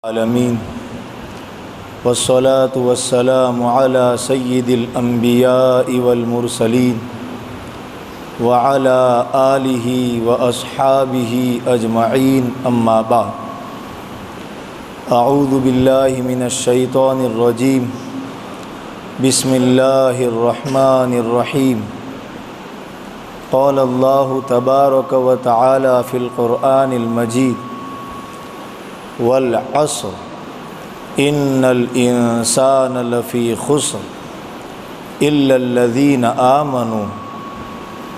العالمین والصلاة والسلام على سید الانبیاء والمرسلین وعلى آلہ واصحابہ اجمعین اما بعد اعوذ باللہ من الشیطان الرجیم بسم اللہ الرحمن الرحیم قال اللہ تبارک وتعالی فی القرآن المجید والعصر ان الانسان لفی خسر الا الذین آمنوا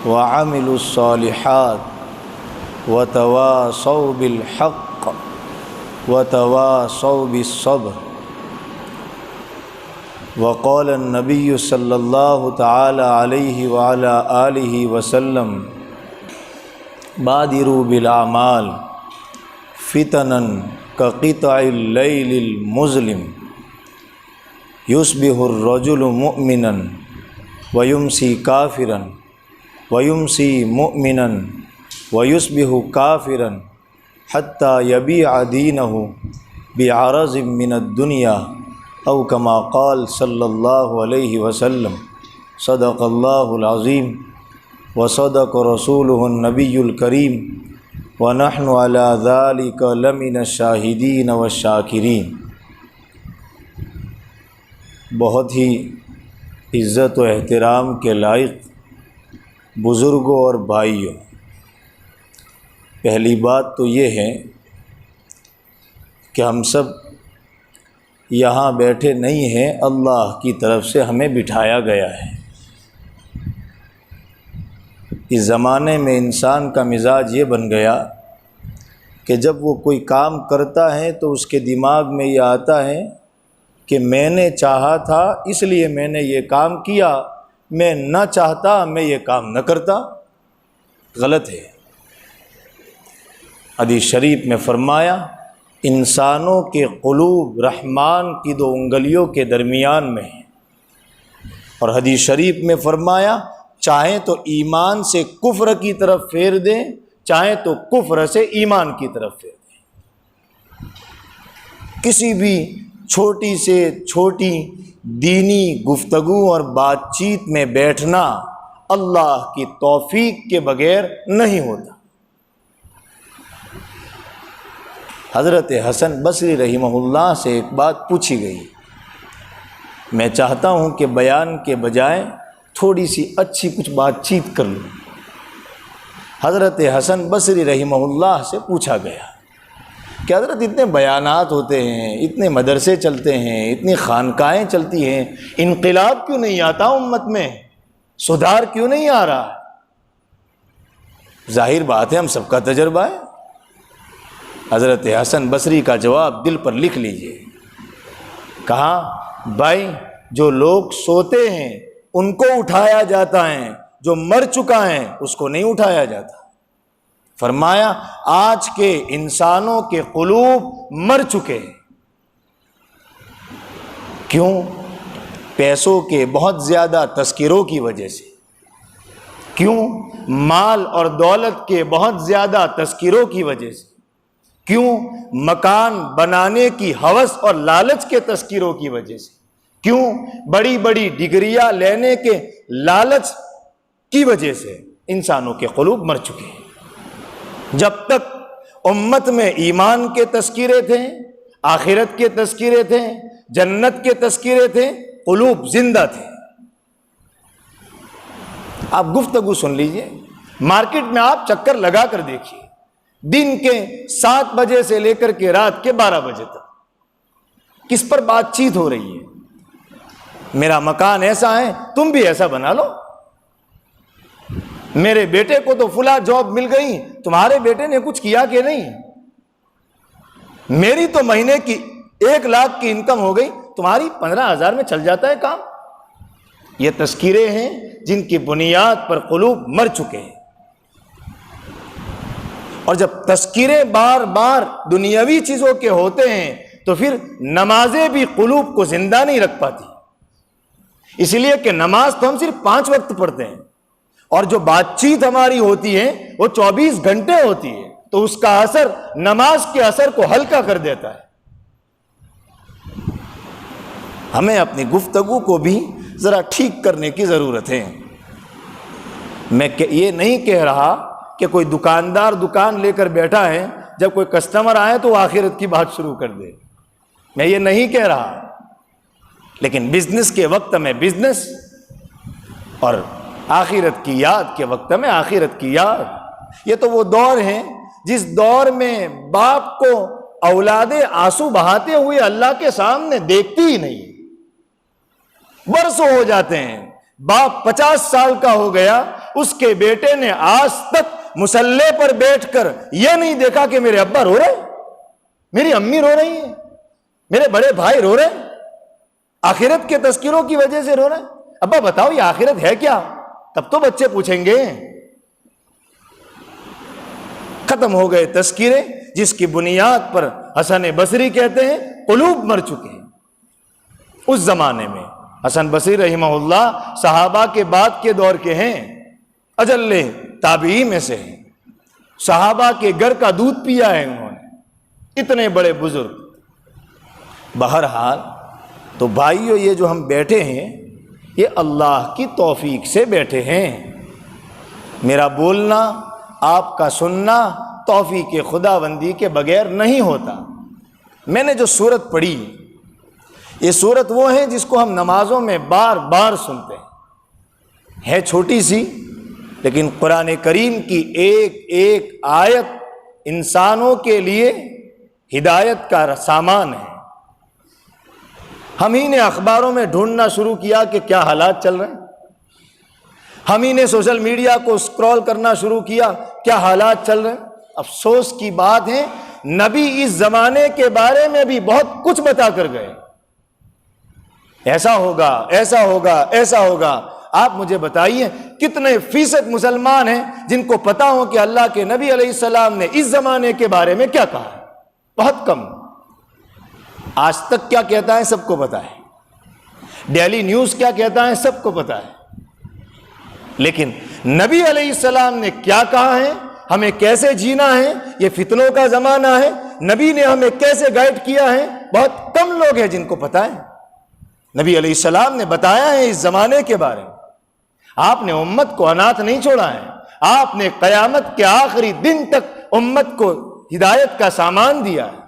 وعملوا الصالحات وتواصوا بالحق وتواصوا بالصبر وقال النبی صلی اللہ تعالی علیہ وعلی آلہ وسلم بادروا بالاعمال فتنا كقطع اللیل المظلم یصبح الرجل مؤمنا ویمسی کافرا ویمسی مؤمنا ویصبح کافرا حتى یبیع دینہ بعرض من الدنیا او کما قال صلی اللہ علیہ وسلم صدق اللہ العظیم وصدق رسولہ النبی الکریم وَنَحْنُ عَلَى ذَلِكَ لَمِنَ الشَّاهِدِينَ وَالشَّاكِرِينَ۔ بہت ہی عزت و احترام کے لائق بزرگوں اور بھائیوں، پہلی بات تو یہ ہے کہ ہم سب یہاں بیٹھے نہیں ہیں، اللہ کی طرف سے ہمیں بٹھایا گیا ہے۔ اس زمانے میں انسان کا مزاج یہ بن گیا کہ جب وہ کوئی کام کرتا ہے تو اس کے دماغ میں یہ آتا ہے کہ میں نے چاہا تھا اس لیے میں نے یہ کام کیا، میں نہ چاہتا میں یہ کام نہ کرتا۔ غلط ہے۔ حدیث شریف میں فرمایا انسانوں کے قلوب رحمان کی دو انگلیوں کے درمیان میں ہیں، اور حدیث شریف میں فرمایا چاہیں تو ایمان سے کفر کی طرف پھیر دیں، چاہیں تو کفر سے ایمان کی طرف پھیر دیں۔ کسی بھی چھوٹی سے چھوٹی دینی گفتگو اور بات چیت میں بیٹھنا اللہ کی توفیق کے بغیر نہیں ہوتا۔ حضرت حسن بصری رحمہ اللہ سے ایک بات پوچھی گئی، میں چاہتا ہوں کہ بیان کے بجائے تھوڑی سی اچھی کچھ بات چیت کر لوں۔ حضرت حسن بصری رحمہ اللہ سے پوچھا گیا کہ حضرت اتنے بیانات ہوتے ہیں، اتنے مدرسے چلتے ہیں، اتنی خانقاہیں چلتی ہیں، انقلاب کیوں نہیں آتا امت میں؟ سدھار کیوں نہیں آ رہا؟ ظاہر بات ہے ہم سب کا تجربہ ہے۔ حضرت حسن بصری کا جواب دل پر لکھ لیجئے۔ کہا بھائی جو لوگ سوتے ہیں ان کو اٹھایا جاتا ہے، جو مر چکا ہے اس کو نہیں اٹھایا جاتا۔ فرمایا آج کے انسانوں کے قلوب مر چکے ہیں۔ کیوں؟ پیسوں کے بہت زیادہ تذکروں کی وجہ سے۔ کیوں؟ مال اور دولت کے بہت زیادہ تذکروں کی وجہ سے۔ کیوں؟ مکان بنانے کی ہوس اور لالچ کے تذکروں کی وجہ سے۔ کیوں؟ بڑی بڑی ڈگریاں لینے کے لالچ کی وجہ سے انسانوں کے قلوب مر چکے ہیں۔ جب تک امت میں ایمان کے تذکرے تھے، آخرت کے تذکرے تھے، جنت کے تذکرے تھے، قلوب زندہ تھے۔ آپ گفتگو سن لیجئے، مارکیٹ میں آپ چکر لگا کر دیکھیے، دن کے 7 بجے سے لے کر کے رات کے 12 بجے تک کس پر بات چیت ہو رہی ہے؟ میرا مکان ایسا ہے تم بھی ایسا بنا لو، میرے بیٹے کو تو فلاں جاب مل گئی، تمہارے بیٹے نے کچھ کیا کہ نہیں؟ میری تو مہینے کی 1 لاکھ کی انکم ہو گئی، تمہاری 15,000 میں چل جاتا ہے کام۔ یہ تذکرے ہیں جن کی بنیاد پر قلوب مر چکے ہیں۔ اور جب تذکرے بار بار دنیاوی چیزوں کے ہوتے ہیں تو پھر نمازیں بھی قلوب کو زندہ نہیں رکھ پاتی، اس لیے کہ نماز تو ہم صرف 5 وقت پڑھتے ہیں، اور جو بات چیت ہماری ہوتی ہے وہ 24 گھنٹے ہوتی ہے، تو اس کا اثر نماز کے اثر کو ہلکا کر دیتا ہے۔ ہمیں اپنی گفتگو کو بھی ذرا ٹھیک کرنے کی ضرورت ہے۔ میں یہ نہیں کہہ رہا کہ کوئی دکاندار دکان لے کر بیٹھا ہے، جب کوئی کسٹمر آئے تو وہ آخرت کی بات شروع کر دے، میں یہ نہیں کہہ رہا، لیکن بزنس کے وقت میں بزنس اور آخرت کی یاد کے وقت میں آخرت کی یاد۔ یہ تو وہ دور ہیں جس دور میں باپ کو اولادیں آنسو بہاتے ہوئے اللہ کے سامنے دیکھتی ہی نہیں، برسوں ہو جاتے ہیں، باپ 50 سال کا ہو گیا، اس کے بیٹے نے آج تک مصلی پر بیٹھ کر یہ نہیں دیکھا کہ میرے ابا رو رہے ہیں، میری امی رو رہی ہیں، میرے بڑے بھائی رو رہے ہیں، آخرت کے تذکروں کی وجہ سے رو رہے ہیں۔ ابا بتاؤ یہ آخرت ہے کیا؟ تب تو بچے پوچھیں گے۔ ختم ہو گئے تذکرے، جس کی بنیاد پر حسن بصری کہتے ہیں قلوب مر چکے ہیں۔ اس زمانے میں حسن بصری رحمہ اللہ صحابہ کے بعد کے دور کے ہیں، اجل تابعی میں سے ہیں، صحابہ کے گھر کا دودھ پیا ہے انہوں نے، اتنے بڑے بزرگ۔ بہرحال تو بھائیو، یہ جو ہم بیٹھے ہیں یہ اللہ کی توفیق سے بیٹھے ہیں۔ میرا بولنا، آپ کا سننا توفیق خداوندی کے بغیر نہیں ہوتا۔ میں نے جو سورت پڑھی، یہ سورت وہ ہے جس کو ہم نمازوں میں بار بار سنتے ہیں، ہے چھوٹی سی، لیکن قرآن کریم کی ایک ایک آیت انسانوں کے لیے ہدایت کا سامان ہے۔ ہم ہی نے اخباروں میں ڈھونڈنا شروع کیا کہ کیا حالات چل رہے ہیں، ہم ہی نے سوشل میڈیا کو اسکرول کرنا شروع کیا کیا حالات چل رہے ہیں۔ افسوس کی بات ہے، نبی اس زمانے کے بارے میں بھی بہت کچھ بتا کر گئے، ایسا ہوگا، ایسا ہوگا، ایسا ہوگا۔ آپ مجھے بتائیے کتنے فیصد مسلمان ہیں جن کو پتا ہو کہ اللہ کے نبی علیہ السلام نے اس زمانے کے بارے میں کیا کہا ہے؟ بہت کم۔ آج تک کیا کہتا ہے سب کو پتا ہے، ڈیلی نیوز کیا کہتا ہے سب کو پتا ہے، لیکن نبی علیہ السلام نے کیا کہا ہے، ہمیں کیسے جینا ہے، یہ فتنوں کا زمانہ ہے، نبی نے ہمیں کیسے گائیڈ کیا ہے، بہت کم لوگ ہیں جن کو پتا ہے۔ نبی علیہ السلام نے بتایا ہے اس زمانے کے بارے میں۔ آپ نے امت کو اناتھ نہیں چھوڑا ہے، آپ نے قیامت کے آخری دن تک امت کو ہدایت کا سامان دیا ہے۔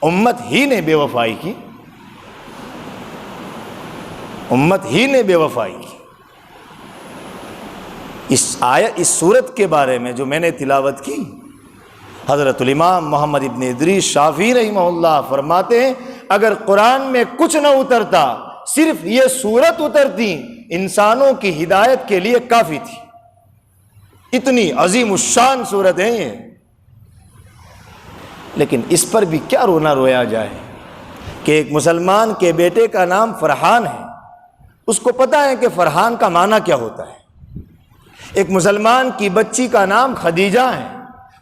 امت ہی نے بے وفائی کی، امت ہی نے بے وفائی کی۔ اس سورت کے بارے میں جو میں نے تلاوت کی، حضرت الامام محمد ابن ادریس شافعی رحمہ اللہ فرماتے ہیں اگر قرآن میں کچھ نہ اترتا، صرف یہ سورت اترتی، انسانوں کی ہدایت کے لیے کافی تھی۔ اتنی عظیم الشان سورت ہے یہ، لیکن اس پر بھی کیا رونا رویا جائے کہ ایک مسلمان کے بیٹے کا نام فرحان ہے، اس کو پتا ہے کہ فرحان کا معنی کیا ہوتا ہے۔ ایک مسلمان کی بچی کا نام خدیجہ ہے،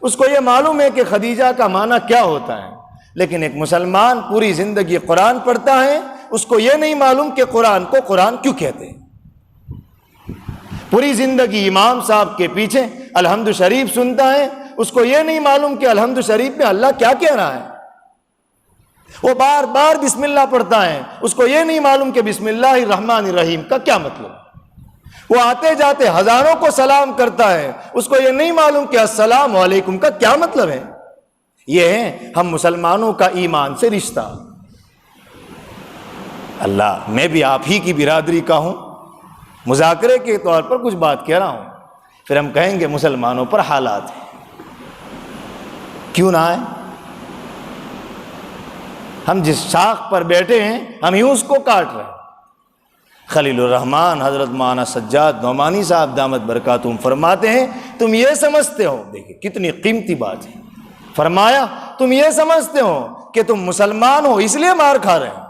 اس کو یہ معلوم ہے کہ خدیجہ کا معنی کیا ہوتا ہے، لیکن ایک مسلمان پوری زندگی قرآن پڑھتا ہے، اس کو یہ نہیں معلوم کہ قرآن کو قرآن کیوں کہتے ہیں۔ پوری زندگی امام صاحب کے پیچھے الحمد شریف سنتا ہے، اس کو یہ نہیں معلوم کہ الحمد شریف میں اللہ کیا کہہ رہا ہے۔ وہ بار بار بسم اللہ پڑھتا ہے، اس کو یہ نہیں معلوم کہ بسم اللہ الرحمن الرحیم کا کیا مطلب۔ وہ آتے جاتے ہزاروں کو سلام کرتا ہے، اس کو یہ نہیں معلوم کہ السلام علیکم کا کیا مطلب ہے۔ یہ ہے ہم مسلمانوں کا ایمان سے رشتہ۔ اللہ، میں بھی آپ ہی کی برادری کا ہوں، مذاکرے کے طور پر کچھ بات کہہ رہا ہوں، پھر ہم کہیں گے مسلمانوں پر حالات ہیں، کیوں نہ آئے؟ ہم جس شاخ پر بیٹھے ہیں ہم ہی اس کو کاٹ رہے ہیں۔ خلیل الرحمن حضرت مولانا سجاد نعمانی صاحب دامت برکاتہم فرماتے ہیں تم یہ سمجھتے ہو، دیکھیں کتنی قیمتی بات ہے، فرمایا تم یہ سمجھتے ہو کہ تم مسلمان ہو اس لیے مار کھا رہے ہو،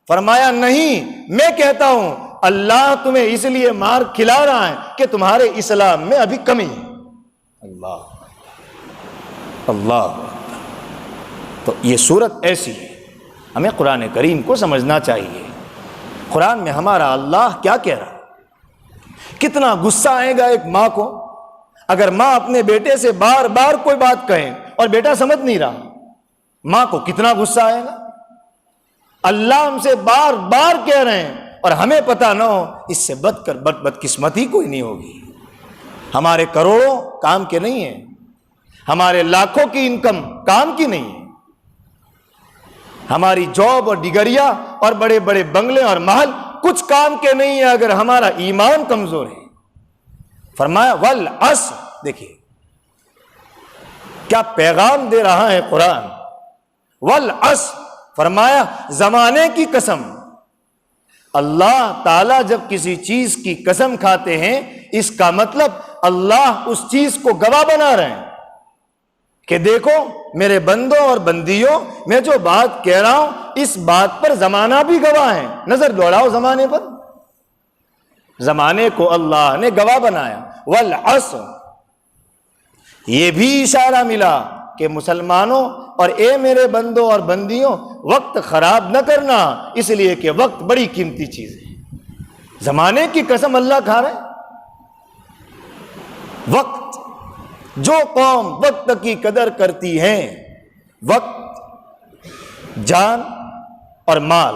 فرمایا نہیں، میں کہتا ہوں اللہ تمہیں اس لیے مار کھلا رہا ہے کہ تمہارے اسلام میں ابھی کمی ہے۔ اللہ اللہ، تو یہ صورت ایسی ہے، ہمیں قرآن کریم کو سمجھنا چاہیے۔ قرآن میں ہمارا اللہ کیا کہہ رہا ہے؟ کتنا غصہ آئے گا ایک ماں کو اگر ماں اپنے بیٹے سے بار بار کوئی بات کہے اور بیٹا سمجھ نہیں رہا، ماں کو کتنا غصہ آئے گا۔ اللہ ہم سے بار بار کہہ رہے ہیں اور ہمیں پتہ نہ ہو، اس سے بدقسمتی کوئی نہیں ہوگی۔ ہمارے کروڑوں کام کے نہیں ہیں، ہمارے لاکھوں کی انکم کام کی نہیں ہے، ہماری جاب اور ڈگریاں اور بڑے بڑے بنگلے اور محل کچھ کام کے نہیں ہے اگر ہمارا ایمان کمزور ہے۔ فرمایا والعصر، دیکھیے کیا پیغام دے رہا ہے قرآن، والعصر، فرمایا زمانے کی قسم۔ اللہ تعالیٰ جب کسی چیز کی قسم کھاتے ہیں اس کا مطلب اللہ اس چیز کو گواہ بنا رہے ہیں کہ دیکھو میرے بندوں اور بندیوں، میں جو بات کہہ رہا ہوں اس بات پر زمانہ بھی گواہ ہے۔ نظر دوڑاؤ زمانے پر، زمانے کو اللہ نے گواہ بنایا۔ والعصر، یہ بھی اشارہ ملا کہ مسلمانوں اور اے میرے بندوں اور بندیوں، وقت خراب نہ کرنا، اس لیے کہ وقت بڑی قیمتی چیز ہے۔ زمانے کی قسم اللہ کھا رہے۔ وقت، جو قوم وقت کی قدر کرتی ہے، وقت، جان اور مال،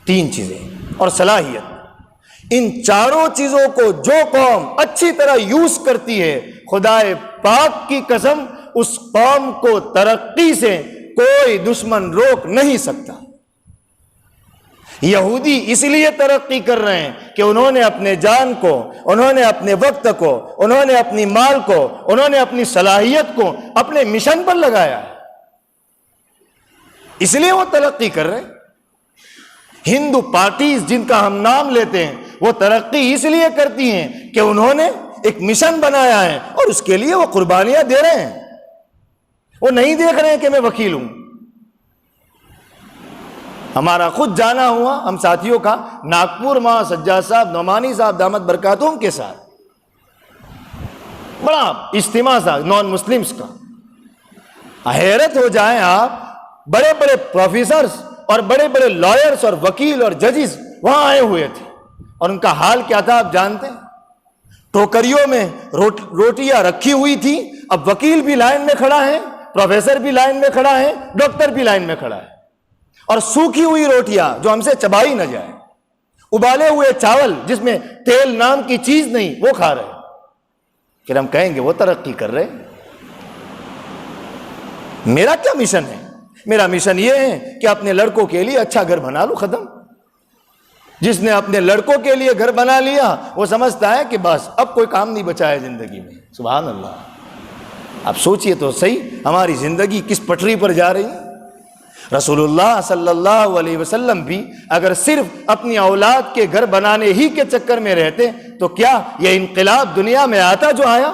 تین چیزیں، اور صلاحیت، ان چاروں چیزوں کو جو قوم اچھی طرح یوز کرتی ہے، خدائے پاک کی قسم اس قوم کو ترقی سے کوئی دشمن روک نہیں سکتا۔ یہودی اس لیے ترقی کر رہے ہیں کہ انہوں نے اپنے جان کو، انہوں نے اپنے وقت کو، انہوں نے اپنی مال کو، انہوں نے اپنی صلاحیت کو اپنے مشن پر لگایا ہے، اس لیے وہ ترقی کر رہے ہیں۔ ہندو پارٹیز جن کا ہم نام لیتے ہیں وہ ترقی اس لیے کرتی ہیں کہ انہوں نے ایک مشن بنایا ہے اور اس کے لیے وہ قربانیاں دے رہے ہیں۔ وہ نہیں دیکھ رہے ہیں کہ میں وکیل ہوں۔ ہمارا خود جانا ہوا ہم ساتھیوں کا ناگپور، ماں سجاد صاحب نعمانی صاحب دامت برکاتہم کے ساتھ بڑا اجتماع تھا نان مسلمس کا۔ حیرت ہو جائیں آپ، بڑے بڑے پروفیسرز اور بڑے بڑے لائرز اور وکیل اور ججز وہاں آئے ہوئے تھے، اور ان کا حال کیا تھا آپ جانتے ہیں؟ ٹوکریوں میں روٹیاں رکھی ہوئی تھی، اب وکیل بھی لائن میں کھڑا ہے، پروفیسر بھی لائن میں کھڑا ہے، ڈاکٹر بھی لائن میں کھڑا ہے، اور سوکھی ہوئی روٹیاں جو ہم سے چبائی نہ جائے، ابالے ہوئے چاول جس میں تیل نام کی چیز نہیں وہ کھا رہے۔ پھر ہم کہیں گے وہ ترقی کر رہے۔ میرا کیا مشن ہے؟ میرا مشن یہ ہے کہ اپنے لڑکوں کے لیے اچھا گھر بنا لو، ختم۔ جس نے اپنے لڑکوں کے لیے گھر بنا لیا وہ سمجھتا ہے کہ بس اب کوئی کام نہیں بچا ہے زندگی میں۔ سبحان اللہ، آپ سوچئے تو صحیح ہماری زندگی کس پٹری پر جا رہی ہے۔ رسول اللہ صلی اللہ علیہ وسلم بھی اگر صرف اپنی اولاد کے گھر بنانے ہی کے چکر میں رہتے تو کیا یہ انقلاب دنیا میں آتا جو آیا؟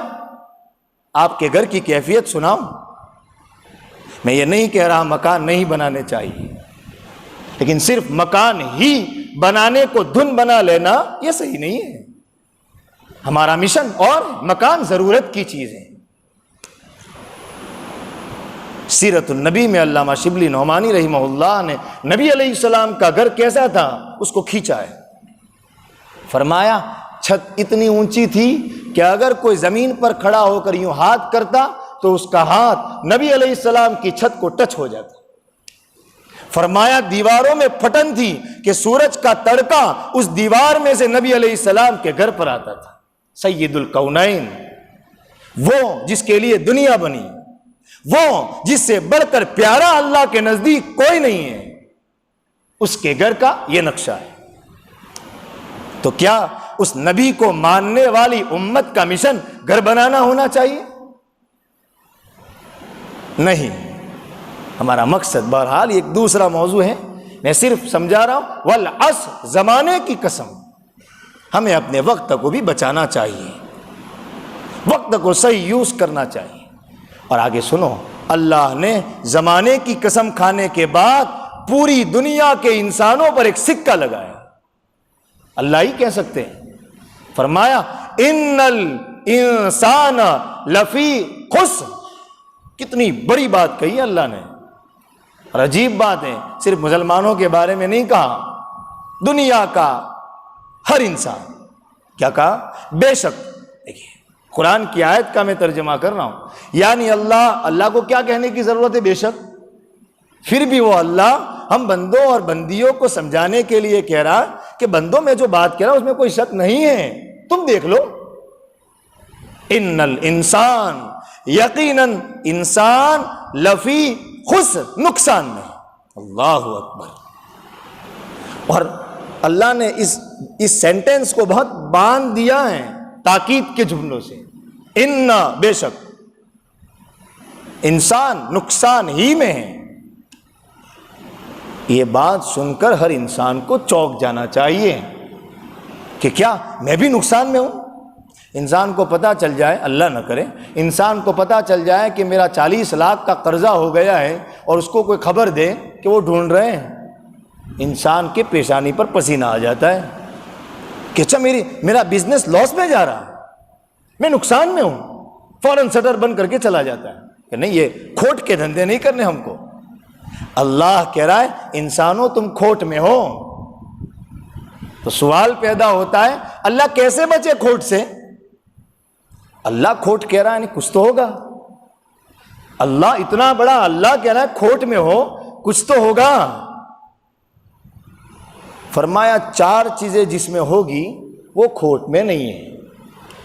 آپ کے گھر کی کیفیت سناؤں، میں یہ نہیں کہہ رہا مکان نہیں بنانے چاہیے، لیکن صرف مکان ہی بنانے کو دھن بنا لینا یہ صحیح نہیں ہے۔ ہمارا مشن اور مکان ضرورت کی چیز ہے۔ سیرت النبی میں علامہ شبلی نعمانی رحمہ اللہ نے نبی علیہ السلام کا گھر کیسا تھا اس کو کھینچا ہے۔ فرمایا چھت اتنی اونچی تھی کہ اگر کوئی زمین پر کھڑا ہو کر یوں ہاتھ کرتا تو اس کا ہاتھ نبی علیہ السلام کی چھت کو ٹچ ہو جاتا۔ فرمایا دیواروں میں پھٹن تھی کہ سورج کا تڑکا اس دیوار میں سے نبی علیہ السلام کے گھر پر آتا تھا۔ سید الکونین، وہ جس کے لیے دنیا بنی، وہ جس سے بڑھ کر پیارا اللہ کے نزدیک کوئی نہیں ہے، اس کے گھر کا یہ نقشہ ہے۔ تو کیا اس نبی کو ماننے والی امت کا مشن گھر بنانا ہونا چاہیے؟ نہیں، ہمارا مقصد بہرحال ایک دوسرا موضوع ہے، میں صرف سمجھا رہا ہوں والعصر، زمانے کی قسم، ہمیں اپنے وقت کو بھی بچانا چاہیے، وقت کو صحیح یوز کرنا چاہیے۔ اور آگے سنو، اللہ نے زمانے کی قسم کھانے کے بعد پوری دنیا کے انسانوں پر ایک سکہ لگایا، اللہ ہی کہہ سکتے ہیں۔ فرمایا ان الانسان لفی خسر، کتنی بڑی بات کہی اللہ نے، اور عجیب بات ہے، صرف مسلمانوں کے بارے میں نہیں کہا، دنیا کا ہر انسان۔ کیا کہا؟ بے شک۔ دیکھیے قرآن کی آیت کا میں ترجمہ کر رہا ہوں، یعنی اللہ کو کیا کہنے کی ضرورت ہے؟ بے شک۔ پھر بھی وہ اللہ ہم بندوں اور بندیوں کو سمجھانے کے لیے کہہ رہا کہ بندوں میں جو بات کہہ رہا اس میں کوئی شک نہیں ہے، تم دیکھ لو، ان الانسان، یقیناً انسان، لفی خسر، نقصان میں۔ اللہ اکبر۔ اور اللہ نے اس سینٹنس کو بہت باندھ دیا ہے تاکید کے جملوں سے، ان، بے شک انسان نقصان ہی میں ہے۔ یہ بات سن کر ہر انسان کو چونک جانا چاہیے کہ کیا میں بھی نقصان میں ہوں؟ انسان کو پتہ چل جائے، اللہ نہ کرے، انسان کو پتہ چل جائے کہ میرا 40 لاکھ کا قرضہ ہو گیا ہے اور اس کو کوئی خبر دے کہ وہ ڈھونڈ رہے ہیں، انسان کے پیشانی پر پسینہ آ جاتا ہے کہ اچھا میرا بزنس لاس میں جا رہا ہے، میں نقصان میں ہوں، فوراً شٹر بند کر کے چلا جاتا ہے کہ نہیں، یہ کھوٹ کے دھندے نہیں کرنے ہم کو۔ اللہ کہہ رہا ہے انسانوں تم کھوٹ میں ہو۔ تو سوال پیدا ہوتا ہے اللہ کیسے بچے کھوٹ سے؟ اللہ کھوٹ کہہ رہا ہے نہیں، کچھ تو ہوگا۔ اللہ اتنا بڑا اللہ کہہ رہا ہے کھوٹ میں ہو، کچھ تو ہوگا۔ فرمایا 4 چیزیں جس میں ہوگی وہ کھوٹ میں نہیں ہے،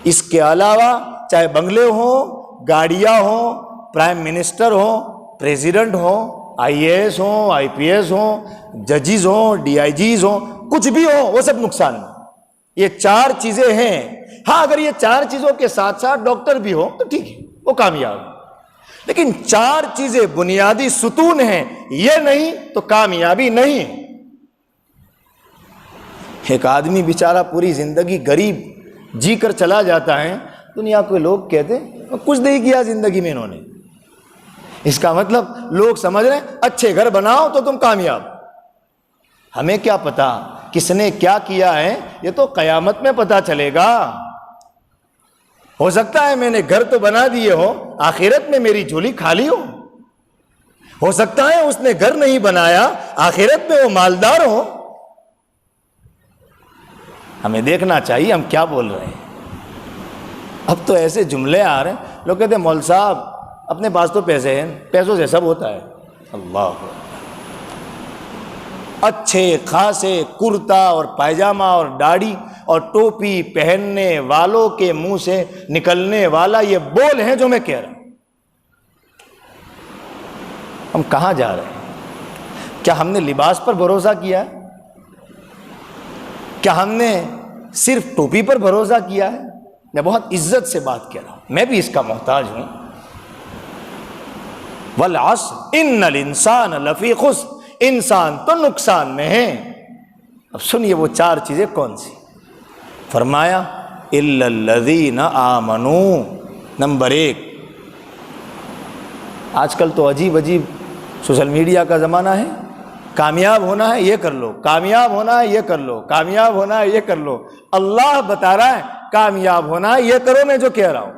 اس کے علاوہ چاہے بنگلے ہوں، گاڑیاں ہوں، پرائم منسٹر ہوں، پریزیڈنٹ ہوں، آئی اے ایس ہوں، آئی پی ایس ہوں، ججز ہوں، ڈی آئی جیز ہوں، کچھ بھی ہوں، وہ سب نقصان میں۔ یہ 4 چیزیں ہیں۔ ہاں اگر یہ 4 چیزوں کے ساتھ ساتھ ڈاکٹر بھی ہو تو ٹھیک ہے، وہ کامیاب، لیکن 4 چیزیں بنیادی ستون ہیں، یہ نہیں تو کامیابی نہیں ہے۔ ایک آدمی بیچارہ پوری زندگی غریب جی کر چلا جاتا ہے، دنیا کے لوگ کہتے کچھ نہیں کیا زندگی میں انہوں نے، اس کا مطلب لوگ سمجھ رہے ہیں اچھے گھر بناؤ تو تم کامیاب۔ ہمیں کیا پتا کس نے کیا کیا ہے، یہ تو قیامت میں پتا چلے گا۔ ہو سکتا ہے میں نے گھر تو بنا دیے ہو، آخرت میں میری جھولی خالی ہو سکتا ہے اس نے گھر نہیں بنایا، آخرت میں وہ مالدار ہو۔ ہمیں دیکھنا چاہیے ہم کیا بول رہے ہیں۔ اب تو ایسے جملے آ رہے ہیں، لوگ کہتے ہیں مول صاحب اپنے پاس تو پیسے ہیں، پیسوں سے سب ہوتا ہے۔ اللہ، اچھے خاصے کرتا اور پائجامہ اور داڑھی اور ٹوپی پہننے والوں کے منہ سے نکلنے والا یہ بول ہیں جو میں کہہ رہا ہوں۔ ہم کہاں جا رہے ہیں؟ کیا ہم نے لباس پر بھروسہ کیا ہے؟ کیا ہم نے صرف ٹوپی پر بھروسہ کیا ہے؟ میں بہت عزت سے بات کہہ رہا ہوں، میں بھی اس کا محتاج ہوں۔ والعصر ان الانسان لفی خسر، انسان تو نقصان میں ہے۔ اب سنیے وہ 4 چیزیں کون سی؟ فرمایا الا الذین آمنوا۔ نمبر 1، آج کل تو عجیب سوشل میڈیا کا زمانہ ہے، کامیاب ہونا ہے یہ کر لو، کامیاب ہونا ہے یہ کر لو، کامیاب ہونا ہے یہ کر لو۔ اللہ بتا رہا ہے کامیاب ہونا ہے یہ کرو میں جو کہہ رہا ہوں۔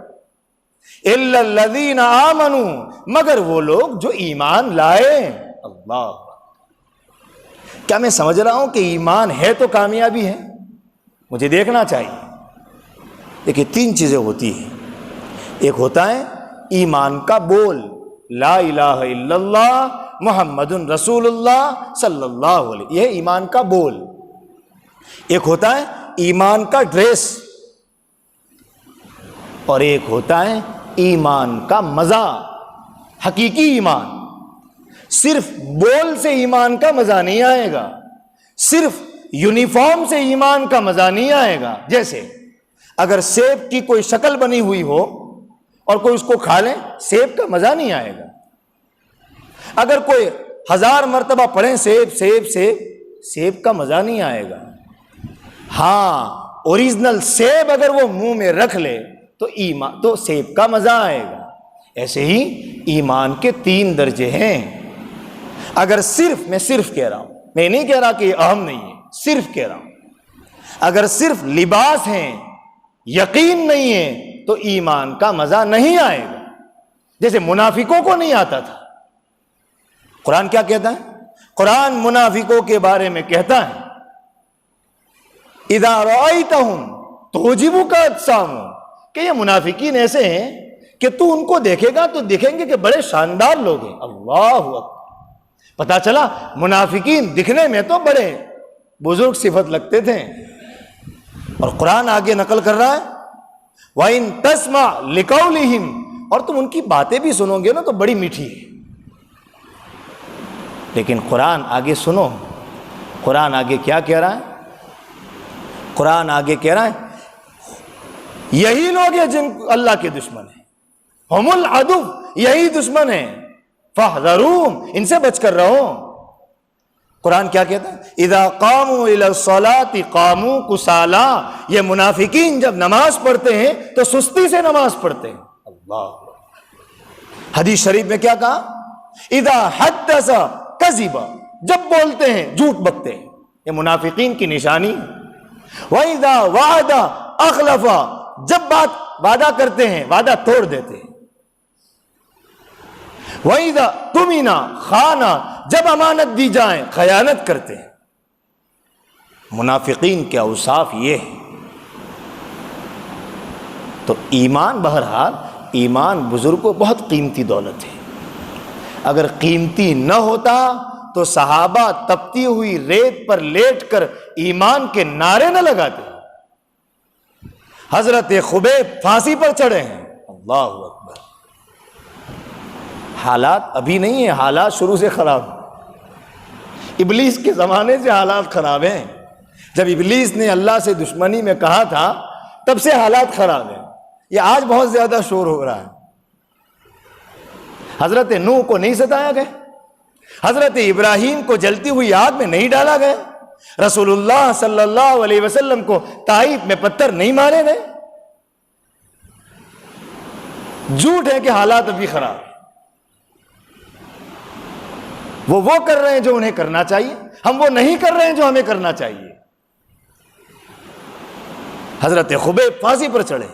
الا الذین آمنوا، مگر وہ لوگ جو ایمان لائے۔ اللہ، کیا میں سمجھ رہا ہوں کہ ایمان ہے تو کامیابی ہے؟ مجھے دیکھنا چاہیے۔ دیکھیے 3 چیزیں ہوتی ہیں، ایک ہوتا ہے ایمان کا بول، لا الہ الا اللہ محمد رسول اللہ صلی اللہ علیہ، یہ ایمان کا بول۔ ایک ہوتا ہے ایمان کا ڈریس، اور ایک ہوتا ہے ایمان کا مزہ، حقیقی ایمان۔ صرف بول سے ایمان کا مزہ نہیں آئے گا، صرف یونیفارم سے ایمان کا مزہ نہیں آئے گا۔ جیسے اگر سیب کی کوئی شکل بنی ہوئی ہو اور کوئی اس کو کھا لے، سیب کا مزہ نہیں آئے گا۔ اگر کوئی 1000 مرتبہ پڑھیں سیب سیب سیب، سیب کا مزہ نہیں آئے گا۔ ہاں اوریجنل سیب اگر وہ منہ میں رکھ لے تو ایمان تو سیب کا مزہ آئے گا۔ ایسے ہی ایمان کے 3 درجے ہیں۔ اگر میں صرف کہہ رہا ہوں، میں نہیں کہہ رہا کہ یہ اہم نہیں ہے، صرف کہہ رہا ہوں، اگر صرف لباس ہیں، یقین نہیں ہے تو ایمان کا مزہ نہیں آئے گا۔ جیسے منافقوں کو نہیں آتا تھا۔ قرآن کیا کہتا ہے؟ قرآن منافقوں کے بارے میں کہتا ہے اذا رأیتہم تعجبک اجسامہم، کہ یہ منافقین ایسے ہیں کہ تو ان کو دیکھے گا تو دیکھیں گے کہ بڑے شاندار لوگ ہیں۔ اللہ اکبر، پتہ چلا منافقین دکھنے میں تو بڑے بزرگ صفت لگتے تھے، اور قرآن آگے نقل کر رہا ہے وَإِن تَسْمَعْ لِقَوْلِهِمْ، اور تم ان کی باتیں بھی سنو گے نا تو بڑی میٹھی ہے، لیکن قرآن آگے سنو، قرآن آگے کیا کہہ رہا ہے؟ قرآن آگے کہہ رہا ہے یہی لوگ ہیں جن اللہ کے دشمن ہیں، ہم العدو، یہی دشمن ہیں، فاحذروہم، ان سے بچ کر رہو۔ قرآن کیا کہتا ہے؟ اذا قاموا الى الصلاۃ قاموا کسالى، یہ منافقین جب نماز پڑھتے ہیں تو سستی سے نماز پڑھتے ہیں۔ اللہ، حدیث شریف میں کیا کہا؟ اذا حدث کذب، جب بولتے ہیں جھوٹ بکتے ہیں، یہ منافقین کی نشانی ہے۔ واذا وعد اخلف، جب بات وعدہ کرتے ہیں وعدہ توڑ دیتے ہیں۔ وَإِذَا تُمِنَ خَانَ، جب امانت دی جائیں خیانت کرتے ہیں۔ منافقین کے اوصاف یہ ہے۔ تو ایمان، بہرحال ایمان بزرگوں بہت قیمتی دولت ہے، اگر قیمتی نہ ہوتا تو صحابہ تپتی ہوئی ریت پر لیٹ کر ایمان کے نعرے نہ لگاتے۔ حضرت خبیب پھانسی پر چڑھے ہیں، اللہ اکبر۔ حالات ابھی نہیں ہیں، حالات شروع سے خراب، ابلیس کے زمانے سے حالات خراب ہیں۔ جب ابلیس نے اللہ سے دشمنی میں کہا تھا تب سے حالات خراب ہیں، یہ آج بہت زیادہ شور ہو رہا ہے۔ حضرت نوح کو نہیں ستایا گیا، حضرت ابراہیم کو جلتی ہوئی آگ میں نہیں ڈالا گیا، رسول اللہ صلی اللہ علیہ وسلم کو طائف میں پتھر نہیں مارے گئے۔ جھوٹ ہے کہ حالات ابھی خراب، وہ کر رہے ہیں جو انہیں کرنا چاہیے، ہم وہ نہیں کر رہے ہیں جو ہمیں کرنا چاہیے۔ حضرت خبیب پھانسی پر چڑھے،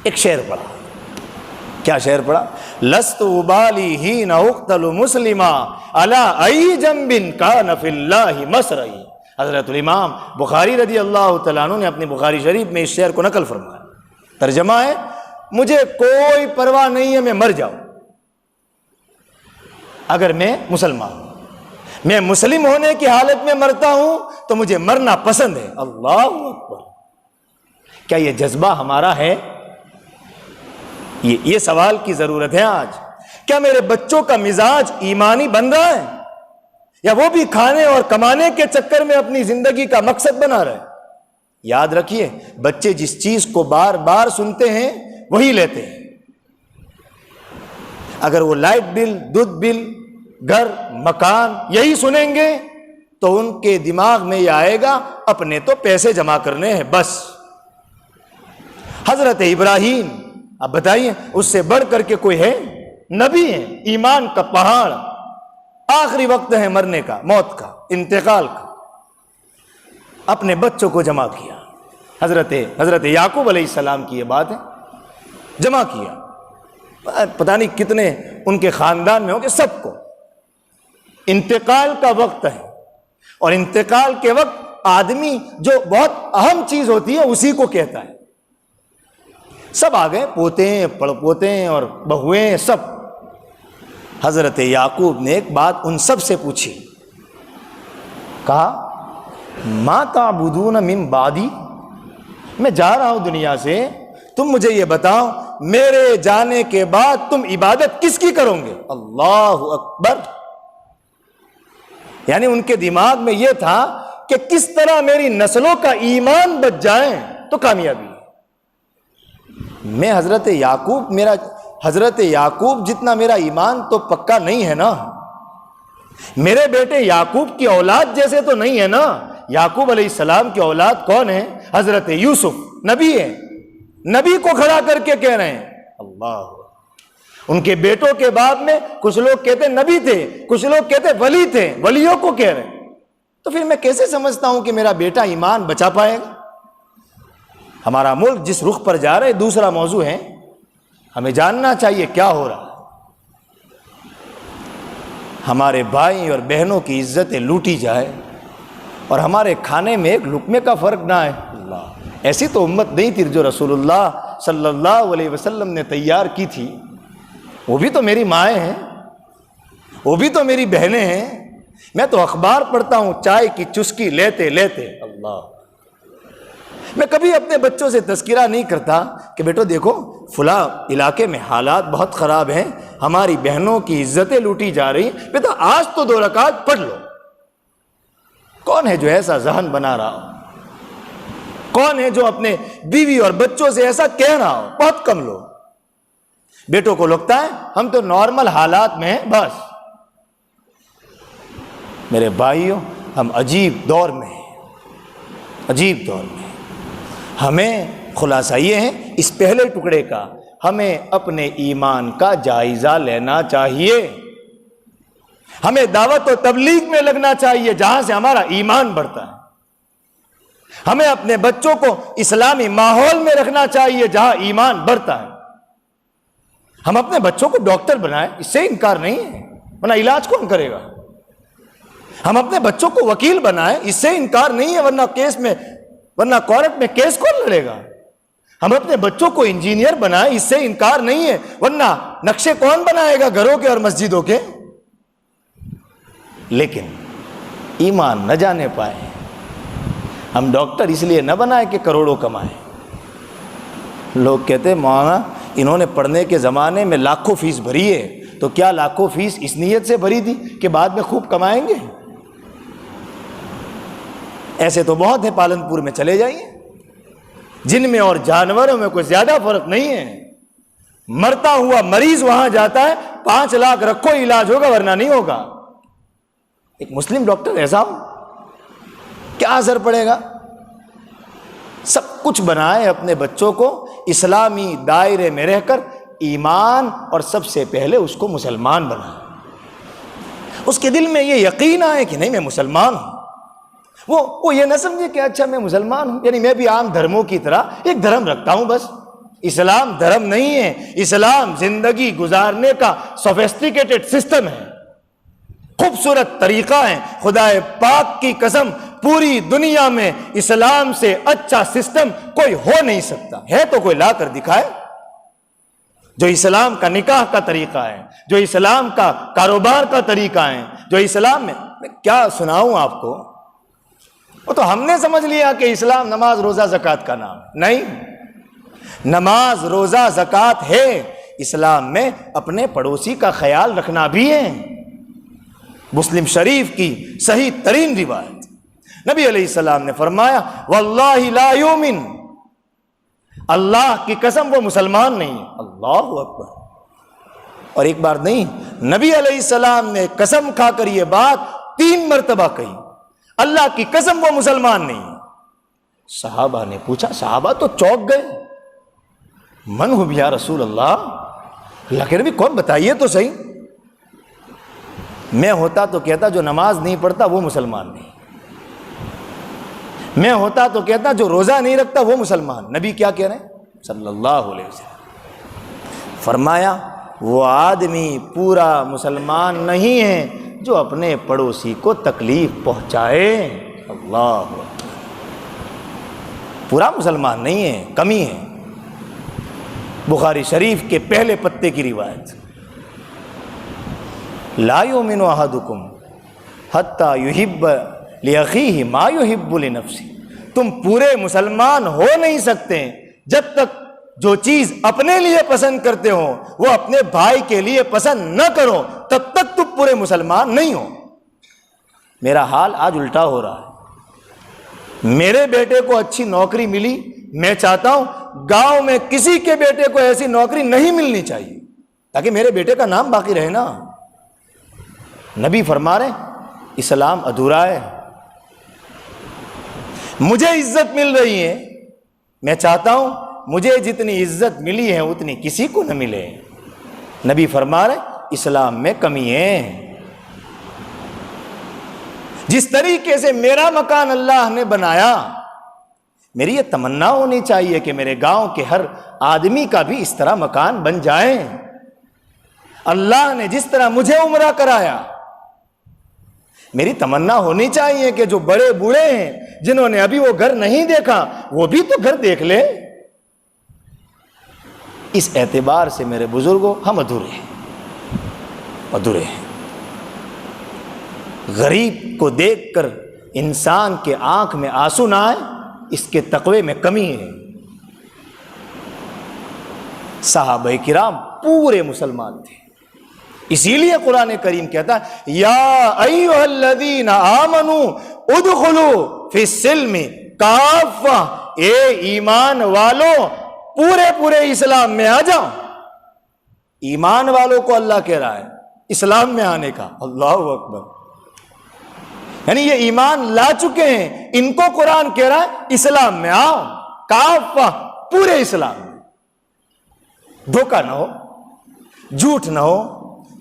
ایک شعر پڑھا، کیا شعر پڑھا؟ لست ابالی حین اقتل مسلما علی ای جنب کان فی اللہ مسرعی۔ حضرت الامام بخاری رضی اللہ تعالیٰ عنہ نے اپنے بخاری شریف میں اس شعر کو نقل فرمایا، ترجمہ ہے مجھے کوئی پرواہ نہیں ہے میں مر جاؤں اگر میں مسلمان ہوں، میں مسلم ہونے کی حالت میں مرتا ہوں تو مجھے مرنا پسند ہے۔ اللہ اکبر، کیا یہ جذبہ ہمارا ہے؟ یہ سوال کی ضرورت ہے آج۔ کیا میرے بچوں کا مزاج ایمانی بن رہا ہے، یا وہ بھی کھانے اور کمانے کے چکر میں اپنی زندگی کا مقصد بنا رہے؟ یاد رکھیے، بچے جس چیز کو بار بار سنتے ہیں وہی لیتے ہیں۔ اگر وہ لائٹ بل، دودھ بل، گھر، مکان یہی سنیں گے تو ان کے دماغ میں یہ آئے گا اپنے تو پیسے جمع کرنے ہیں بس۔ حضرت ابراہیم، اب بتائیے اس سے بڑھ کر کے کوئی ہے؟ نبی ہیں، ایمان کا پہاڑ، آخری وقت ہے مرنے کا، موت کا، انتقال کا، اپنے بچوں کو جمع کیا۔ حضرت یعقوب علیہ السلام کی یہ بات ہے، جمع کیا، پتہ نہیں کتنے ان کے خاندان میں ہوں گے، سب کو۔ انتقال کا وقت ہے، اور انتقال کے وقت آدمی جو بہت اہم چیز ہوتی ہے اسی کو کہتا ہے۔ سب آ گئے، پوتے ہیں، پڑ پوتے ہیں اور بہویں، سب۔ حضرت یعقوب نے ایک بات ان سب سے پوچھی، کہا ما تعبدون من بعدی، میں جا رہا ہوں دنیا سے، تم مجھے یہ بتاؤ میرے جانے کے بعد تم عبادت کس کی کرو گے؟ اللہ اکبر۔ یعنی ان کے دماغ میں یہ تھا کہ کس طرح میری نسلوں کا ایمان بچ جائیں تو کامیابی ہے۔ میں حضرت یعقوب جتنا میرا ایمان تو پکا نہیں ہے نا، میرے بیٹے یعقوب کی اولاد جیسے تو نہیں ہے نا۔ یعقوب علیہ السلام کی اولاد کون ہے؟ حضرت یوسف، نبی ہے، نبی کو کھڑا کر کے کہہ رہے ہیں اللہ۔ ان کے بیٹوں کے بعد میں کچھ لوگ کہتے نبی تھے، کچھ لوگ کہتے ولی تھے، ولیوں کو کہہ رہے ہیں۔ تو پھر میں کیسے سمجھتا ہوں کہ میرا بیٹا ایمان بچا پائے گا؟ ہمارا ملک جس رخ پر جا رہا ہے دوسرا موضوع ہے، ہمیں جاننا چاہیے کیا ہو رہا ہے۔ ہمارے بھائی اور بہنوں کی عزتیں لوٹی جائے اور ہمارے کھانے میں ایک لقمے کا فرق نہ ہے۔ اللہ، ایسی تو امت نہیں تھی جو رسول اللہ صلی اللہ علیہ وسلم نے تیار کی تھی۔ وہ بھی تو میری مائیں ہیں، وہ بھی تو میری بہنیں ہیں. میں تو اخبار پڑھتا ہوں چائے کی چسکی لیتے لیتے. اللہ، میں کبھی اپنے بچوں سے تذکرہ نہیں کرتا کہ بیٹو دیکھو فلاں علاقے میں حالات بہت خراب ہیں، ہماری بہنوں کی عزتیں لوٹی جا رہی ہیں، بیٹا آج تو 2 رکعت پڑھ لو. کون ہے جو ایسا ذہن بنا رہا ہو؟ کون ہے جو اپنے بیوی اور بچوں سے ایسا کہہ رہا ہو؟ بہت کم لوگ. بیٹوں کو لگتا ہے ہم تو نارمل حالات میں ہیں بس. میرے بھائیوں، ہم عجیب دور میں ہیں، عجیب دور میں. ہمیں خلاصہ یہ ہے اس پہلے ٹکڑے کا، ہمیں اپنے ایمان کا جائزہ لینا چاہیے. ہمیں دعوت و تبلیغ میں لگنا چاہیے جہاں سے ہمارا ایمان بڑھتا ہے. ہمیں اپنے بچوں کو اسلامی ماحول میں رکھنا چاہیے جہاں ایمان بڑھتا ہے. ہم اپنے بچوں کو ڈاکٹر بنائیں، اس سے انکار نہیں ہے، ورنہ علاج کون کرے گا. ہم اپنے بچوں کو وکیل بنائیں، اس سے انکار نہیں ہے، ورنہ کورٹ میں کیس کون لڑے گا. ہم اپنے بچوں کو انجینئر بنائیں، اس سے انکار نہیں ہے، ورنہ نقشے کون بنائے گا گھروں کے اور مسجدوں کے. لیکن ایمان نہ جانے پائے. ہم ڈاکٹر اس لیے نہ بنائے کہ کروڑوں کمائیں. لوگ کہتے ہیں مولانا انہوں نے پڑھنے کے زمانے میں لاکھوں فیس بھری ہے، تو کیا لاکھوں فیس اس نیت سے بھری تھی کہ بعد میں خوب کمائیں گے؟ ایسے تو بہت ہیں، پالنپور میں چلے جائیے، جن میں اور جانوروں میں کوئی زیادہ فرق نہیں ہے. مرتا ہوا مریض وہاں جاتا ہے، 5 لاکھ رکھو علاج ہوگا ورنہ نہیں ہوگا. ایک مسلم ڈاکٹر ایسا ہو، کیا اثر پڑے گا؟ سب کچھ بنائے اپنے بچوں کو اسلامی دائرے میں رہ کر ایمان، اور سب سے پہلے اس کو مسلمان بنائے. اس کے دل میں یہ یقین آئے کہ نہیں میں مسلمان ہوں. وہ یہ نہ سمجھے کہ اچھا میں مسلمان ہوں یعنی میں بھی عام دھرموں کی طرح ایک دھرم رکھتا ہوں بس. اسلام دھرم نہیں ہے، اسلام زندگی گزارنے کا سوفیسٹیکیٹڈ سسٹم ہے، خوبصورت طریقہ ہے. خدا پاک کی قسم پوری دنیا میں اسلام سے اچھا سسٹم کوئی ہو نہیں سکتا. ہے تو کوئی لا کر دکھائے. جو اسلام کا نکاح کا طریقہ ہے، جو اسلام کا کاروبار کا طریقہ ہے، جو اسلام میں کیا سناؤں آپ کو. وہ تو ہم نے سمجھ لیا کہ اسلام نماز روزہ زکوٰۃ کا نام. نہیں، نماز روزہ زکوٰۃ ہے، اسلام میں اپنے پڑوسی کا خیال رکھنا بھی ہے. مسلم شریف کی صحیح ترین روایت، نبی علیہ السلام نے فرمایا واللہ لا یؤمن، اللہ کی قسم وہ مسلمان نہیں ہے. اللہ اکبر. اور ایک بار نہیں، نبی علیہ السلام نے قسم کھا کر یہ بات 3 مرتبہ کہی، اللہ کی قسم وہ مسلمان نہیں ہے. صحابہ نے پوچھا، صحابہ تو چونک گئے، من ہو یا رسول اللہ، اللہ کے نبی کون بتائیے تو صحیح. میں ہوتا تو کہتا جو نماز نہیں پڑھتا وہ مسلمان نہیں، میں ہوتا تو کہتا جو روزہ نہیں رکھتا وہ مسلمان. نبی کیا کہہ رہے ہیں صلی اللہ علیہ وسلم؟ فرمایا وہ آدمی پورا مسلمان نہیں ہے جو اپنے پڑوسی کو تکلیف پہنچائے. اللہ، پورا مسلمان نہیں ہے، کمی ہے. بخاری شریف کے پہلے پتے کی روایت، لا یؤمن احدکم حتی یحب لأخیہ ما یحب لنفسہ. تم پورے مسلمان ہو نہیں سکتے جب تک جو چیز اپنے لیے پسند کرتے ہو وہ اپنے بھائی کے لیے پسند نہ کرو، تب تک تم پورے مسلمان نہیں ہو. میرا حال آج الٹا ہو رہا ہے. میرے بیٹے کو اچھی نوکری ملی، میں چاہتا ہوں گاؤں میں کسی کے بیٹے کو ایسی نوکری نہیں ملنی چاہیے تاکہ میرے بیٹے کا نام باقی رہے نا. نبی فرما رہے اسلام ادھورا ہے. مجھے عزت مل رہی ہے، میں چاہتا ہوں مجھے جتنی عزت ملی ہے اتنی کسی کو نہ ملے. نبی فرما رہے اسلام میں کمی ہے. جس طریقے سے میرا مکان اللہ نے بنایا، میری یہ تمنا ہونی چاہیے کہ میرے گاؤں کے ہر آدمی کا بھی اس طرح مکان بن جائے. اللہ نے جس طرح مجھے عمرہ کرایا، میری تمنا ہونی چاہیے کہ جو بڑے بوڑھے ہیں جنہوں نے ابھی وہ گھر نہیں دیکھا وہ بھی تو گھر دیکھ لے. اس اعتبار سے میرے بزرگوں ہم ادھورے ہیں، ادھورے ہیں. غریب کو دیکھ کر انسان کے آنکھ میں آنسو نہ آئے، اس کے تقوی میں کمی ہے۔ صحابہ کرام پورے مسلمان تھے، اسی لیے قرآن کریم کہتا ہے یا ایھا الذین آمنوا ادخلوا فی السلم کافہ، اے ایمان والو پورے اسلام میں آ جاؤ۔ ایمان والوں کو اللہ کہہ رہا ہے اسلام میں آنے کا، اللہ اکبر، یعنی یہ ایمان لا چکے ہیں، ان کو قرآن کہہ رہا ہے اسلام میں آؤ، کافہ، پورے اسلام میں۔ دھوکہ نہ ہو، جھوٹ نہ ہو،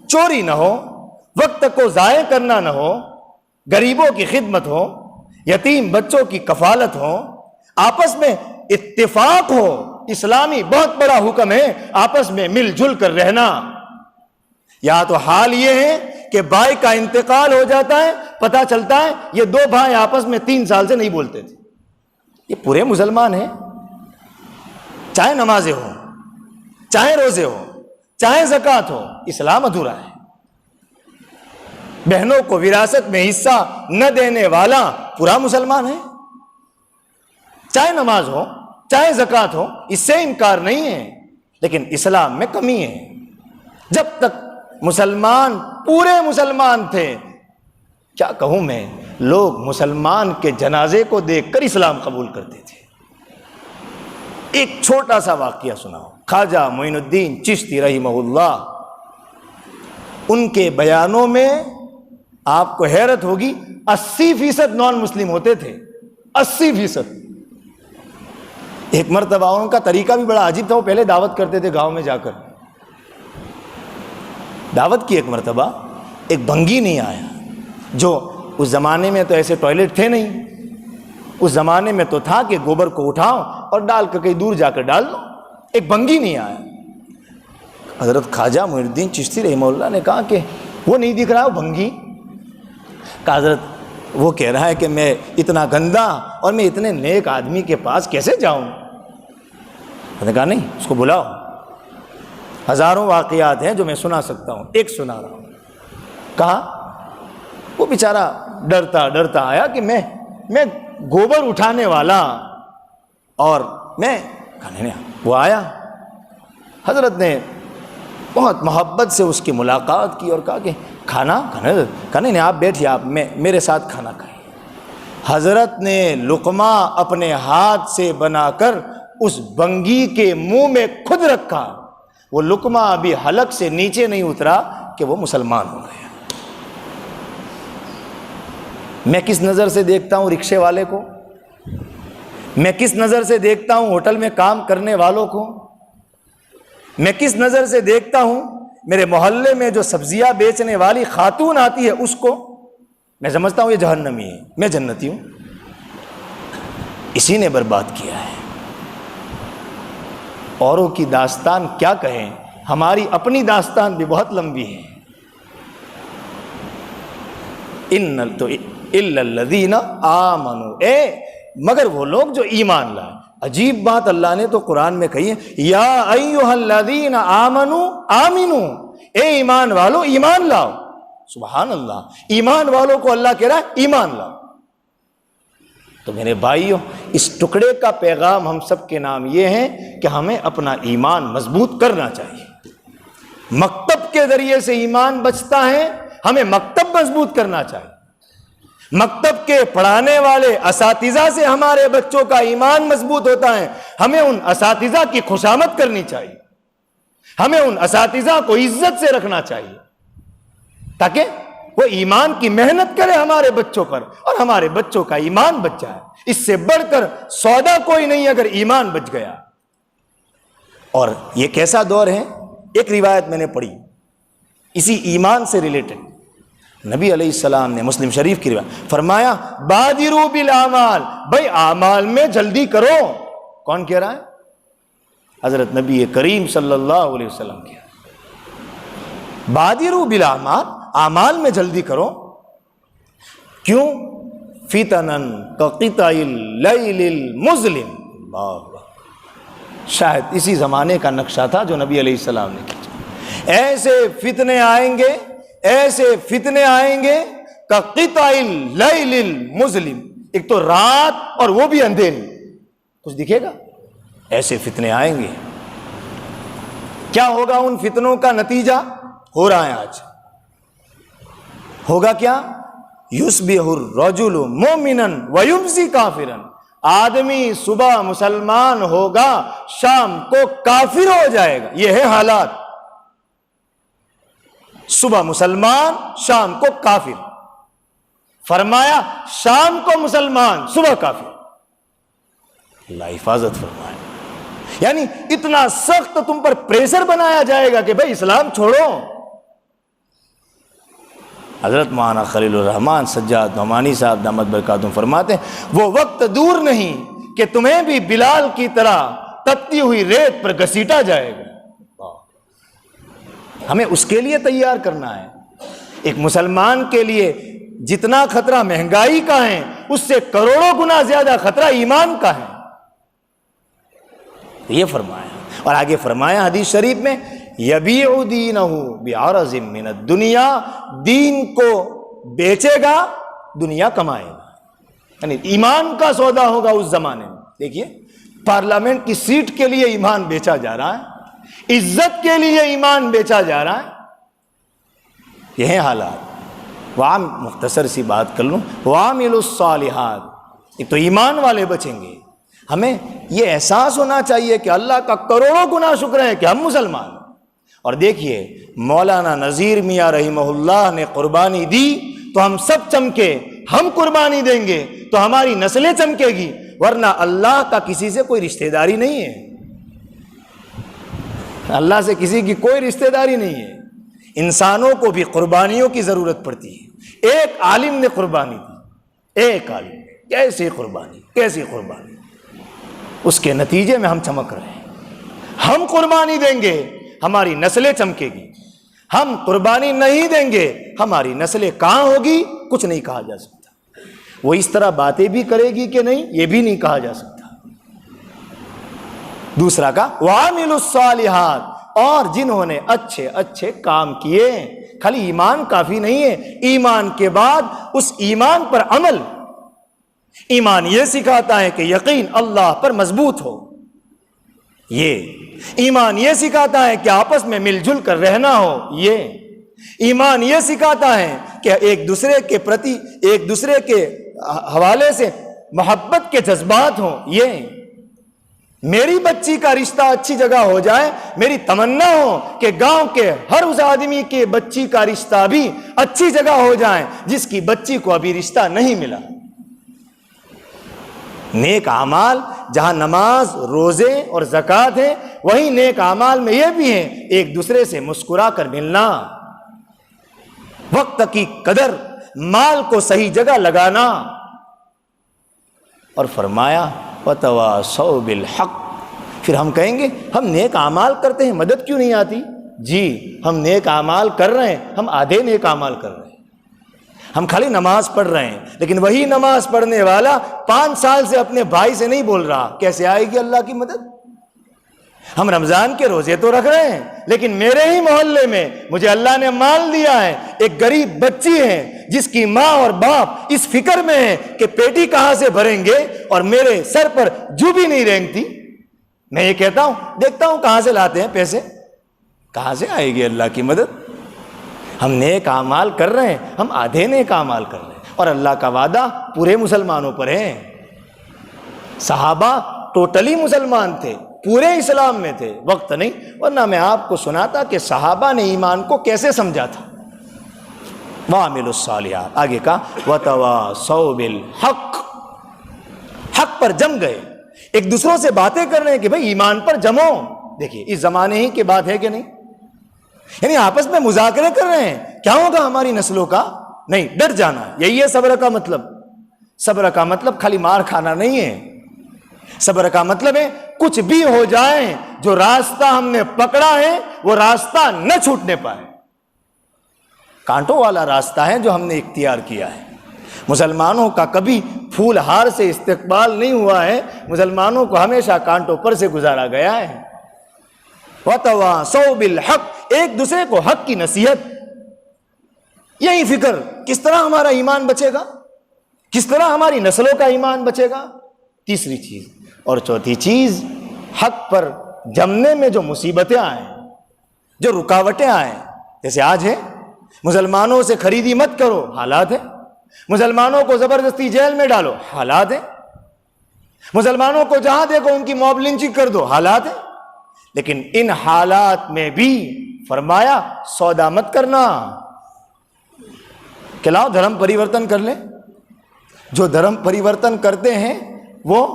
چوری نہ ہو، وقت کو ضائع کرنا نہ ہو، غریبوں کی خدمت ہو، یتیم بچوں کی کفالت ہو، آپس میں اتفاق ہو۔ اسلامی بہت بڑا حکم ہے آپس میں مل جل کر رہنا۔ یا تو حال یہ ہے کہ بھائی کا انتقال ہو جاتا ہے، پتہ چلتا ہے یہ دو بھائی آپس میں 3 سال سے نہیں بولتے تھے، یہ پورے مسلمان ہیں، چاہے نمازیں ہو، چاہے روزے ہو، چاہے زکوٰۃ ہو، اسلام ادھورا ہے۔ بہنوں کو وراثت میں حصہ نہ دینے والا پورا مسلمان ہے، چاہے نماز ہو، چاہے زکوٰۃ ہو، اس سے انکار نہیں ہے، لیکن اسلام میں کمی ہے۔ جب تک مسلمان پورے مسلمان تھے، کیا کہوں میں، لوگ مسلمان کے جنازے کو دیکھ کر اسلام قبول کرتے تھے۔ ایک چھوٹا سا واقعہ سناؤ، خواجہ معین الدین چشتی رحمہ اللہ، ان کے بیانوں میں آپ کو حیرت ہوگی 80% نان مسلم ہوتے تھے، 80%۔ ایک مرتبہ ان کا طریقہ بھی بڑا عجیب تھا، وہ پہلے دعوت کرتے تھے گاؤں میں جا کر، دعوت کی ایک مرتبہ ایک بھنگی نہیں آیا، جو اس زمانے میں تو ایسے ٹوائلٹ تھے نہیں، اس زمانے میں تو تھا کہ گوبر کو اٹھاؤ اور ڈال کر کہیں دور جا کر ڈال دو، ایک بھنگی نہیں آیا۔ حضرت خواجہ معین الدین چشتی رحمہ اللہ نے کہا کہ وہ نہیں دکھ رہا وہ بھنگی، کہا حضرت وہ کہہ رہا ہے کہ میں اتنا گندا اور میں اتنے نیک آدمی کے پاس کیسے جاؤں؟ میں نے کہا نہیں، اس کو بلاؤ، ہزاروں واقعات ہیں جو میں سنا سکتا ہوں، ایک سنا رہا ہوں۔ کہا وہ بیچارہ ڈرتا آیا کہ میں گوبر اٹھانے والا، اور میں کہا نہیں، وہ آیا، حضرت نے بہت محبت سے اس کی ملاقات کی اور کہا کہ کھانا کھانا نہیں، آپ بیٹھیے، آپ میرے ساتھ کھانا کھائیں۔ حضرت نے لقمہ اپنے ہاتھ سے بنا کر اس بنگی کے منہ میں خود رکھا، وہ لقمہ ابھی حلق سے نیچے نہیں اترا کہ وہ مسلمان ہو گیا۔ میں کس نظر سے دیکھتا ہوں رکشے والے کو، میں کس نظر سے دیکھتا ہوں ہوٹل میں کام کرنے والوں کو، میں کس نظر سے دیکھتا ہوں میرے محلے میں جو سبزیاں بیچنے والی خاتون آتی ہے اس کو، میں سمجھتا ہوں یہ جہنمی ہے، میں جنتی ہوں۔ اسی نے برباد کیا ہے۔ اوروں کی داستان کیا کہیں، ہماری اپنی داستان بھی بہت لمبی ہے۔ الا الذین آمنوا، مگر وہ لوگ جو ایمان لائے۔ عجیب بات اللہ نے تو قرآن میں کہی ہے، یا ایھا الذین آمنوا آمنوا، اے ایمان والو ایمان لاؤ۔ سبحان اللہ، ایمان والوں کو اللہ کہہ رہا ہے ایمان لاؤ۔ تو میرے بھائیوں، اس ٹکڑے کا پیغام ہم سب کے نام یہ ہے کہ ہمیں اپنا ایمان مضبوط کرنا چاہیے۔ مکتب کے ذریعے سے ایمان بچتا ہے، ہمیں مکتب مضبوط کرنا چاہیے۔ مکتب کے پڑھانے والے اساتذہ سے ہمارے بچوں کا ایمان مضبوط ہوتا ہے، ہمیں ان اساتذہ کی خوشامد کرنی چاہیے، ہمیں ان اساتذہ کو عزت سے رکھنا چاہیے، تاکہ وہ ایمان کی محنت کرے ہمارے بچوں پر اور ہمارے بچوں کا ایمان بچ جائے۔ اس سے بڑھ کر سودا کوئی نہیں اگر ایمان بچ گیا۔ اور یہ کیسا دور ہے، ایک روایت میں نے پڑھی اسی ایمان سے ریلیٹڈ، نبی علیہ السلام نے مسلم شریف کی روایت فرمایا بادروا بالاعمال، بھائی اعمال میں جلدی کرو۔ کون کہہ رہا ہے؟ حضرت نبی کریم صلی اللہ علیہ وسلم کہہ رہا ہے بادروا بالاعمال، اعمال میں جلدی کرو۔ کیوں؟ فتنن کقطع اللیل المظلم، شاید اسی زمانے کا نقشہ تھا جو نبی علیہ السلام نے کھینچا۔ ایسے فتنے آئیں گے، ایسے فتنے آئیں گے کقطع اللیل المظلم، ایک تو رات اور وہ بھی اندھیری، کچھ دکھے گا؟ ایسے فتنے آئیں گے۔ کیا ہوگا ان فتنوں کا نتیجہ؟ ہو رہا ہے آج۔ ہوگا کیا؟ یصبح الرجل مومنا ویمسی کافرا، آدمی صبح مسلمان ہوگا، شام کو کافر ہو جائے گا۔ یہ ہے حالات، صبح مسلمان شام کو کافر۔ فرمایا شام کو مسلمان صبح کافر، اللہ حفاظت فرمائے۔ یعنی اتنا سخت تم پر پریشر بنایا جائے گا کہ بھائی اسلام چھوڑو۔ حضرت مولانا خلیل الرحمن سجاد نعمانی صاحب دامت برکاتہم فرماتے ہیں وہ وقت دور نہیں کہ تمہیں بھی بلال کی طرح تپتی ہوئی ریت پر گھسیٹا جائے گا۔ ہمیں اس کے لیے تیار کرنا ہے۔ ایک مسلمان کے لیے جتنا خطرہ مہنگائی کا ہے اس سے کروڑوں گنا زیادہ خطرہ ایمان کا ہے، یہ فرمایا۔ اور آگے فرمایا حدیث شریف میں یبیع دینہ بعرض من الدنیا، دین کو بیچے گا دنیا کمائے گا، یعنی ایمان کا سودا ہوگا اس زمانے میں۔ دیکھیے پارلیمنٹ کی سیٹ کے لیے ایمان بیچا جا رہا ہے، عزت کے لیے ایمان بیچا جا رہا ہے، یہ ہیں حالات۔ وہاں مختصر سی بات کر لوں، وَعَامِلُوا الصَّالِحَاتِ، ایک تو ایمان والے بچیں گے۔ ہمیں یہ احساس ہونا چاہیے کہ اللہ کا کروڑوں گنا شکر ہے کہ ہم مسلمان ہیں۔ اور دیکھیے مولانا نذیر میاں رحمہ اللہ نے قربانی دی تو ہم سب چمکے، ہم قربانی دیں گے تو ہماری نسلیں چمکے گی، ورنہ اللہ کا کسی سے کوئی رشتہ داری نہیں ہے، اللہ سے کسی کی کوئی رشتہ داری نہیں ہے۔ انسانوں کو بھی قربانیوں کی ضرورت پڑتی ہے۔ ایک عالم نے قربانی دی، ایک عالم، کیسی قربانی، کیسی قربانی، اس کے نتیجے میں ہم چمک رہے ہیں۔ ہم قربانی دیں گے ہماری نسلیں چمکے گی، ہم قربانی نہیں دیں گے ہماری نسلیں کہاں ہوگی کچھ نہیں کہا جا سکتا۔ وہ اس طرح باتیں بھی کرے گی کہ نہیں یہ بھی نہیں کہا جا سکتا۔ دوسرا کا وَعَامِلُوا الصَّالِحَاتِ، اور جنہوں نے اچھے اچھے کام کیے۔ خالی ایمان کافی نہیں ہے، ایمان کے بعد اس ایمان پر عمل۔ ایمان یہ سکھاتا ہے کہ یقین اللہ پر مضبوط ہو، یہ ایمان یہ سکھاتا ہے کہ آپس میں مل جل کر رہنا ہو، یہ ایمان یہ سکھاتا ہے کہ ایک دوسرے کے پرتی ایک دوسرے کے حوالے سے محبت کے جذبات ہوں۔ یہ میری بچی کا رشتہ اچھی جگہ ہو جائے، میری تمنا ہو کہ گاؤں کے ہر اس آدمی کے بچی کا رشتہ بھی اچھی جگہ ہو جائے جس کی بچی کو ابھی رشتہ نہیں ملا۔ نیک اعمال جہاں نماز، روزے اور زکوٰۃ ہیں، وہیں نیک اعمال میں یہ بھی ہیں ایک دوسرے سے مسکرا کر ملنا، وقت کی قدر، مال کو صحیح جگہ لگانا۔ اور فرمایا وَتَوَاصَوْا بِالْحَقِّ، پھر ہم کہیں گے ہم نیک اعمال کرتے ہیں مدد کیوں نہیں آتی؟ جی ہم نیک اعمال کر رہے ہیں، ہم آدھے نیک اعمال کر رہے ہیں۔ ہم خالی نماز پڑھ رہے ہیں، لیکن وہی نماز پڑھنے والا 5 سال سے اپنے بھائی سے نہیں بول رہا، کیسے آئے گی اللہ کی مدد؟ ہم رمضان کے روزے تو رکھ رہے ہیں، لیکن میرے ہی محلے میں مجھے اللہ نے مال دیا ہے، ایک غریب بچی ہے جس کی ماں اور باپ اس فکر میں ہے کہ پیٹی کہاں سے بھریں گے، اور میرے سر پر جو بھی نہیں رینگتی۔ میں یہ کہتا ہوں دیکھتا ہوں کہاں سے لاتے ہیں پیسے، کہاں سے آئے گی اللہ کی مدد؟ ہم نیک اعمال کر رہے ہیں، ہم آدھے نیک اعمال کر رہے ہیں، اور اللہ کا وعدہ پورے مسلمانوں پر ہے۔ صحابہ ٹوٹلی مسلمان تھے، پورے اسلام میں تھے، وقت نہیں، ورنہ میں آپ کو سناتا کہ صحابہ نے ایمان کو کیسے سمجھا تھا۔ وَعَامِلُوا الصَّالِحَاتِ، آگے کا وَتَوَاصَوْا بِالْحَقِّ، حق پر جم گئے، ایک دوسروں سے باتیں کر رہے ہیں کہ بھئی ایمان پر جمو۔ دیکھیے اس زمانے ہی کی بات ہے کہ نہیں، یعنی آپس میں مذاکرے کر رہے ہیں کیا ہوگا ہماری نسلوں کا، نہیں ڈر جانا، یہی ہے صبر کا مطلب۔ صبر کا مطلب خالی مار کھانا نہیں ہے، صبر کا مطلب ہے کچھ بھی ہو جائے جو راستہ ہم نے پکڑا ہے وہ راستہ نہ چھوٹنے پائے۔ کانٹوں والا راستہ ہے جو ہم نے اختیار کیا ہے۔ مسلمانوں کا کبھی پھول ہار سے استقبال نہیں ہوا ہے، مسلمانوں کو ہمیشہ کانٹوں پر سے گزارا گیا ہے۔ وَتَوَاصَوْا بِالْحَقِّ، ایک دوسرے کو حق کی نصیحت۔ یہی فکر، کس طرح ہمارا ایمان بچے گا، کس طرح ہماری نسلوں کا ایمان بچے گا، تیسری چیز۔ اور چوتھی چیز، حق پر جمنے میں جو مصیبتیں آئیں، جو رکاوٹیں آئیں، جیسے آج ہے مسلمانوں سے خریدی مت کرو، حالات ہے، مسلمانوں کو زبردستی جیل میں ڈالو، حالات ہے، مسلمانوں کو جہاں دیکھو ان کی موب لنچنگ کر دو، حالات ہے۔ لیکن ان حالات میں بھی فرمایا سودا مت کرنا کہ لاؤ دھرم پریورتن کر لیں۔ جو دھرم پریورتن کرتے ہیں وہ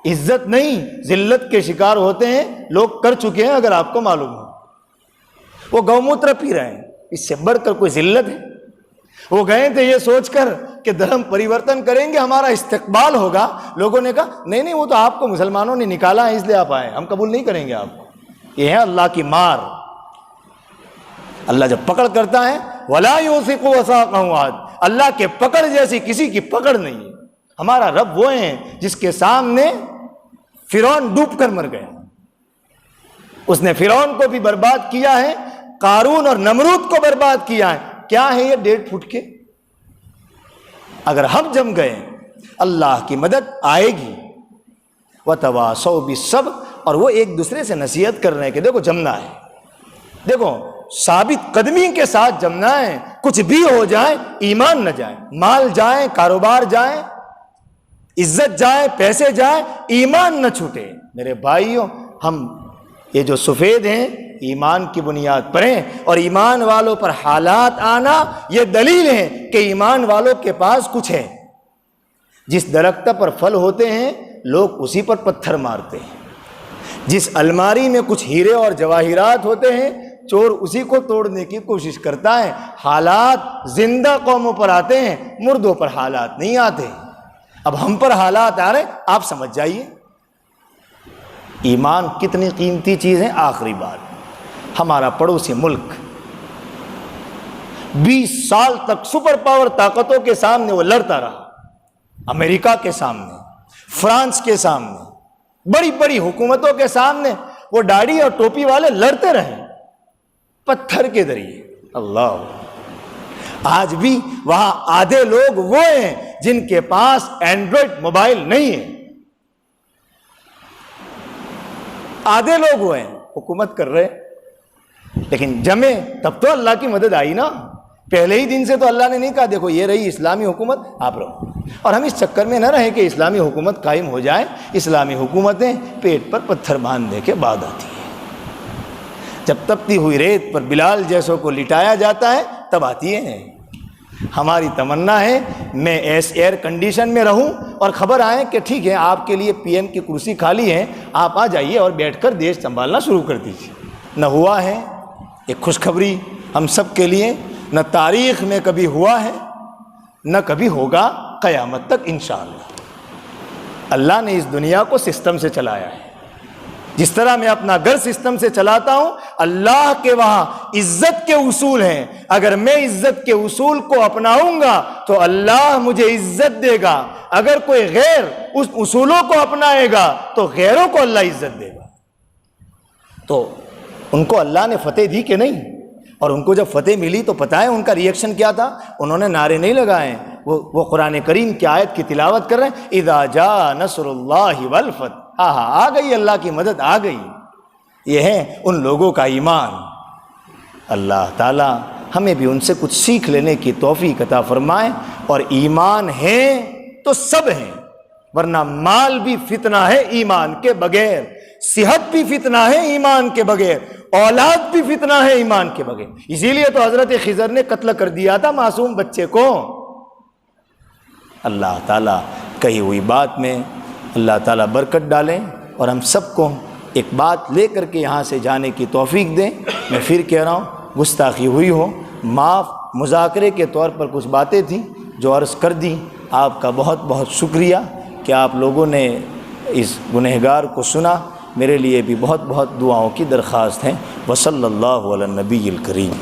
عزت نہیں ذلت کے شکار ہوتے ہیں، لوگ کر چکے ہیں، اگر آپ کو معلوم ہو۔ وہ گو موتر پی رہے ہیں، اس سے بڑھ کر کوئی ذلت ہے؟ وہ گئے تھے یہ سوچ کر کہ دھرم پریورتن کریں گے ہمارا استقبال ہوگا، لوگوں نے کہا نہیں نہیں، وہ تو آپ کو مسلمانوں نے نکالا ہے اس لیے آپ آئے، ہم قبول نہیں کریں گے آپ کو۔ یہ ہے اللہ کی مار۔ اللہ جب پکڑ کرتا ہے وَلَا يُوثِقُ وَثَاقَهُ أَحَدٌ، اللہ کے پکڑ جیسی کسی کی پکڑ نہیں ہے۔ ہمارا رب وہ ہیں جس کے سامنے فرعون ڈوب کر مر گیا، اس نے فرعون کو بھی برباد کیا ہے، قارون اور نمرود کو برباد کیا ہے۔ کیا ہے یہ 1.5 فٹ کے؟ اگر ہم جم گئے اللہ کی مدد آئے گی۔ وَتَوَاصَوْا بِالصَّبْرِ، اور وہ ایک دوسرے سے نصیحت کر رہے ہیں کہ دیکھو جمنا ہے، دیکھو ثابت قدمی کے ساتھ جمنا ہے، کچھ بھی ہو جائے ایمان نہ جائے، مال جائے، کاروبار جائے، عزت جائے، پیسے جائے، ایمان نہ چھوٹے۔ میرے بھائیوں، ہم یہ جو سفید ہیں ایمان کی بنیاد پر ہیں، اور ایمان والوں پر حالات آنا یہ دلیل ہے کہ ایمان والوں کے پاس کچھ ہے۔ جس درخت پر پھل ہوتے ہیں لوگ اسی پر پتھر مارتے ہیں، جس الماری میں کچھ ہیرے اور جواہرات ہوتے ہیں چور اسی کو توڑنے کی کوشش کرتا ہے۔ حالات زندہ قوموں پر آتے ہیں، مردوں پر حالات نہیں آتے۔ اب ہم پر حالات آ رہے ہیں، آپ سمجھ جائیے ایمان کتنی قیمتی چیز ہے۔ آخری بات، ہمارا پڑوسی ملک 20 سال تک سپر پاور طاقتوں کے سامنے وہ لڑتا رہا، امریکہ کے سامنے، فرانس کے سامنے، بڑی بڑی حکومتوں کے سامنے وہ داڑھی اور ٹوپی والے لڑتے رہے پتھر کے ذریعے۔ اللہ، آج بھی وہاں آدھے لوگ وہ ہیں جن کے پاس اینڈرائڈ موبائل نہیں ہے، آدھے لوگ وہ ہیں حکومت کر رہے، لیکن جمے تب تو اللہ کی مدد آئی نا۔ پہلے ہی دن سے تو اللہ نے نہیں کہا دیکھو یہ رہی اسلامی حکومت آپ رہو، اور ہم اس چکر میں نہ رہیں کہ اسلامی حکومت قائم ہو جائے۔ اسلامی حکومتیں پیٹ پر پتھر باندھنے کے بعد آتی ہیں۔ جب تپتی ہوئی ریت پر بلال جیسوں کو لٹایا جاتا ہے تب آتی ہے۔ ہماری تمنا ہے میں ایئر کنڈیشن میں رہوں اور خبر آئے کہ ٹھیک ہے آپ کے لیے پی ایم کی کرسی خالی ہے، آپ آ جائیے اور بیٹھ کر دیش سنبھالنا شروع کر دیجیے۔ نہ ہوا ہے ایک خوشخبری ہم سب کے لیے، نہ تاریخ میں کبھی ہوا ہے، نہ کبھی ہوگا قیامت تک انشاءاللہ۔ اللہ نے اس دنیا کو سسٹم سے چلایا ہے، جس طرح میں اپنا گھر سسٹم سے چلاتا ہوں، اللہ کے وہاں عزت کے اصول ہیں۔ اگر میں عزت کے اصول کو اپناؤں گا تو اللہ مجھے عزت دے گا، اگر کوئی غیر اس اصولوں کو اپنائے گا تو غیروں کو اللہ عزت دے گا۔ تو ان کو اللہ نے فتح دی کہ نہیں؟ اور ان کو جب فتح ملی تو پتہ ہے ان کا ری ایکشن کیا تھا؟ انہوں نے نعرے نہیں لگائے، وہ قرآن کریم کی آیت کی تلاوت کر رہے ہیں، اذا جاء نصر اللہ والفتح، آ گئی اللہ کی مدد آ گئی۔ یہ ہے ان لوگوں کا ایمان۔ اللہ تعالی ہمیں بھی ان سے کچھ سیکھ لینے کی توفیق عطا فرمائے۔ اور ایمان ہے تو سب ہیں، ورنہ مال بھی فتنہ ہے ایمان کے بغیر، صحت بھی فتنہ ہے ایمان کے بغیر، اولاد بھی فتنہ ہے ایمان کے بغیر۔ اسی لیے تو حضرت خضر نے قتل کر دیا تھا معصوم بچے کو۔ اللہ تعالیٰ کہی ہوئی بات میں اللہ تعالیٰ برکت ڈالیں، اور ہم سب کو ایک بات لے کر کے یہاں سے جانے کی توفیق دیں۔ میں پھر کہہ رہا ہوں، گستاخی ہوئی ہو معاف، مذاکرے کے طور پر کچھ باتیں تھیں جو عرض کر دی۔ آپ کا بہت بہت شکریہ کہ آپ لوگوں نے اس گنہگار کو سنا۔ میرے لیے بھی بہت بہت دعاؤں کی درخواست ہے۔ وصلی اللہ علی النبی الکریم۔